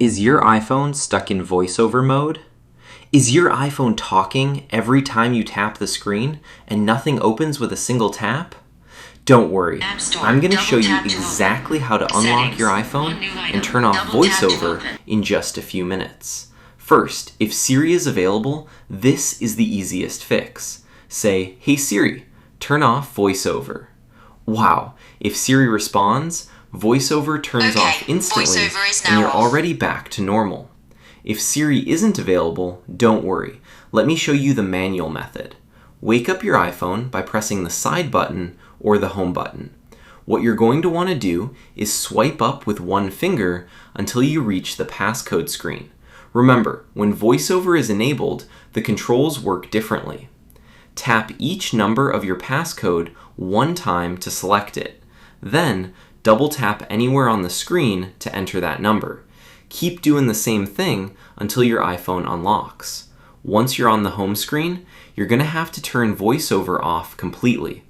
Is your iPhone stuck in VoiceOver mode? Is your iPhone talking every time you tap the screen and nothing opens with a single tap? Don't worry, I'm going to show you exactly how to unlock your iPhone and turn off VoiceOver in just a few minutes. First, if Siri is available, this is the easiest fix. Say, "Hey Siri, turn off VoiceOver." Wow, if Siri responds, VoiceOver turns off instantly and you're already back to normal. If Siri isn't available, don't worry. Let me show you the manual method. Wake up your iPhone by pressing the side button or the home button. What you're going to want to do is swipe up with one finger until you reach the passcode screen. Remember, when VoiceOver is enabled, the controls work differently. Tap each number of your passcode one time to select it. Then, double tap anywhere on the screen to enter that number. Keep doing the same thing until your iPhone unlocks. Once you're on the home screen, you're going to have to turn VoiceOver off completely.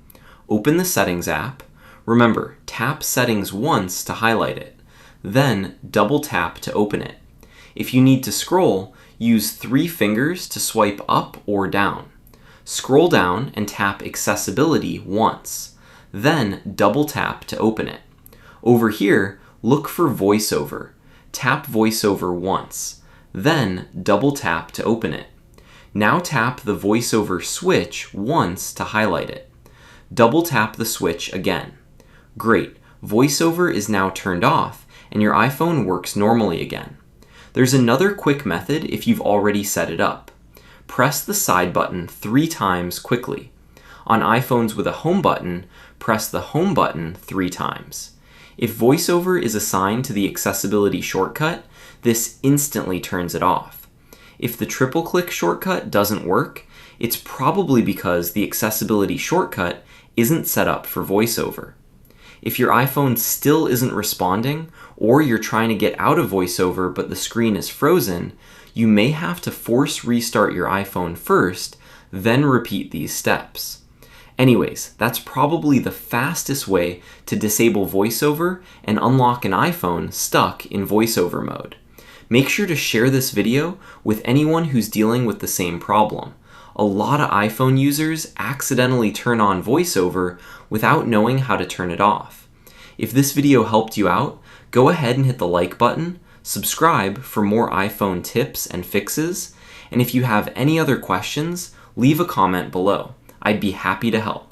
Open the Settings app. Remember, tap Settings once to highlight it. Then, double tap to open it. If you need to scroll, use 3 fingers to swipe up or down. Scroll down and tap Accessibility once. Then, double tap to open it. Over here, look for VoiceOver. Tap VoiceOver once. Then, double tap to open it. Now tap the VoiceOver switch once to highlight it. Double tap the switch again. Great, VoiceOver is now turned off and your iPhone works normally again. There's another quick method if you've already set it up. Press the side button 3 times quickly. On iPhones with a home button, press the home button 3 times. If VoiceOver is assigned to the accessibility shortcut, this instantly turns it off. If the triple click shortcut doesn't work, it's probably because the accessibility shortcut isn't set up for VoiceOver. If your iPhone still isn't responding, or you're trying to get out of VoiceOver but the screen is frozen, you may have to force restart your iPhone first, then repeat these steps. Anyways, that's probably the fastest way to disable VoiceOver and unlock an iPhone stuck in VoiceOver mode. Make sure to share this video with anyone who's dealing with the same problem. A lot of iPhone users accidentally turn on VoiceOver without knowing how to turn it off. If this video helped you out, go ahead and hit the like button, subscribe for more iPhone tips and fixes, and if you have any other questions, leave a comment below. I'd be happy to help.